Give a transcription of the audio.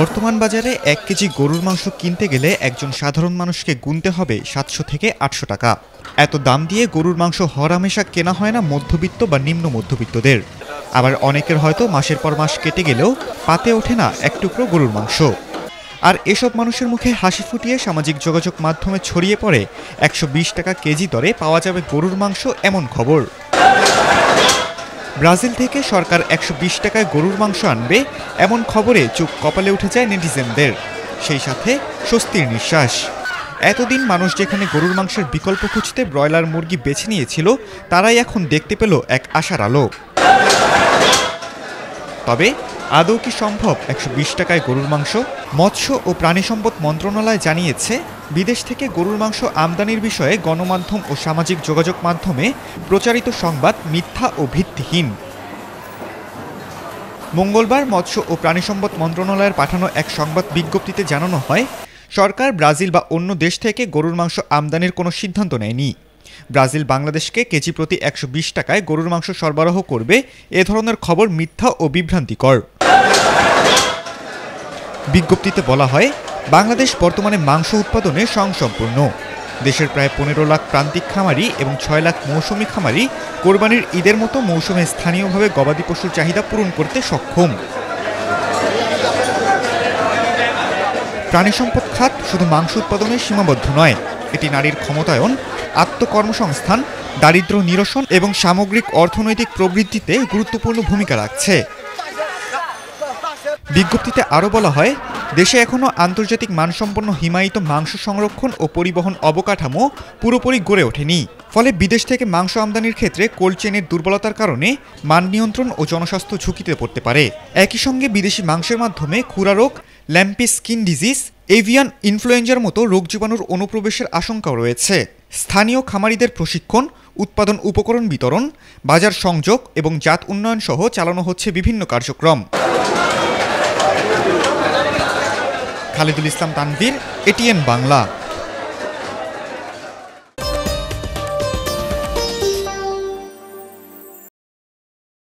বর্তমান বাজারে ১ কেজি গরুর মাংস কিনতে গেলে একজন সাধারণ মানুষকে গুনতে হবে ৭০০ থেকে ৮০০ টাকা। এত দাম দিয়ে গরুর মাংস হরহামেশা কেনা হয় না মধ্যবিত্ত বা নিম্ন মধ্যবিত্তদের। আবার অনেকের হয়তো মাসের পর মাস কেটে গেলেও পাতে ওঠে না এক টুকরো গরুর মাংস। আর এসব মানুষের মুখে হাসি ফুটিয়ে সামাজিক যোগাযোগ মাধ্যমে ছড়িয়ে পড়ে ১২০ টাকা কেজি দরে পাওয়া যাবে গরুর মাংস এমন খবর। ব্রাজিল থেকে সরকার ১২০ টাকায় গরুর মাংস আনবে এমন খবরে চোখ কপালে উঠে যায় নেটিজেনদের, সেই সাথে স্বস্তির নিঃশ্বাস। এতদিন মানুষ যেখানে গরুর মাংসের বিকল্প খুঁজতে ব্রয়লার মুরগি বেছে নিয়েছিল, তারাই এখন দেখতে পেল এক আশার আলো। তবে আদৌ কি সম্ভব ১২০ টাকায় গরুর মাংস? মৎস্য ও প্রাণী সম্পদ মন্ত্রণালয় জানিয়েছে, বিদেশ থেকে গরুর মাংস আমদানির বিষয়ে গণমাধ্যম ও সামাজিক যোগাযোগ মাধ্যমে প্রচারিত সংবাদ মিথ্যা ও ভিত্তিহীন। মঙ্গলবার মৎস্য ও প্রাণী সম্পদ মন্ত্রণালয়ের পাঠানো এক সংবাদ বিজ্ঞপ্তিতে জানানো হয়, সরকার ব্রাজিল বা অন্য দেশ থেকে গরুর মাংস আমদানির কোনো সিদ্ধান্ত নেয়নি। ব্রাজিল বাংলাদেশকে কেজি প্রতি ১২০ টাকায় গরুর মাংস সরবরাহ করবে, এ ধরনের খবর মিথ্যা ও বিভ্রান্তিকর। বিজ্ঞপ্তিতে বলা হয়, বাংলাদেশ বর্তমানে মাংস উৎপাদনে স্বয়ংসম্পূর্ণ। দেশের প্রায় ১৫ লাখ প্রান্তিক খামারি এবং ৬ লাখ মৌসুমি খামারি কোরবানির ঈদের মতো মৌসুমে স্থানীয়ভাবে গবাদি পশুর চাহিদা পূরণ করতে সক্ষম। প্রাণী সম্পদ খাত শুধু মাংস উৎপাদনে সীমাবদ্ধ নয়, এটি নারীর ক্ষমতায়ন, আত্মকর্মসংস্থান, দারিদ্র্য নিরসন এবং সামগ্রিক অর্থনৈতিক প্রবৃদ্ধিতে গুরুত্বপূর্ণ ভূমিকা রাখছে। বিজ্ঞপ্তিতে আরও বলা হয়, দেশে এখনও আন্তর্জাতিক মানসম্পন্ন হিমায়িত মাংস সংরক্ষণ ও পরিবহন অবকাঠামো পুরোপুরি গড়ে ওঠেনি। ফলে বিদেশ থেকে মাংস আমদানির ক্ষেত্রে কোল্ড চেনের দুর্বলতার কারণে মান নিয়ন্ত্রণ ও জনস্বাস্থ্য ঝুঁকিতে পড়তে পারে। একই সঙ্গে বিদেশি মাংসের মাধ্যমে খুরা রোগ, ল্যাম্পি স্কিন ডিজিজ, এভিয়ান ইনফ্লুয়েঞ্জার মতো রোগ জীবাণুর অনুপ্রবেশের আশঙ্কাও রয়েছে। স্থানীয় খামারিদের প্রশিক্ষণ, উৎপাদন উপকরণ বিতরণ, বাজার সংযোগ এবং জাত উন্নয়ন সহ চালানো হচ্ছে বিভিন্ন কার্যক্রম। খালিদুল ইসলাম তানভীর, এটিএন বাংলা।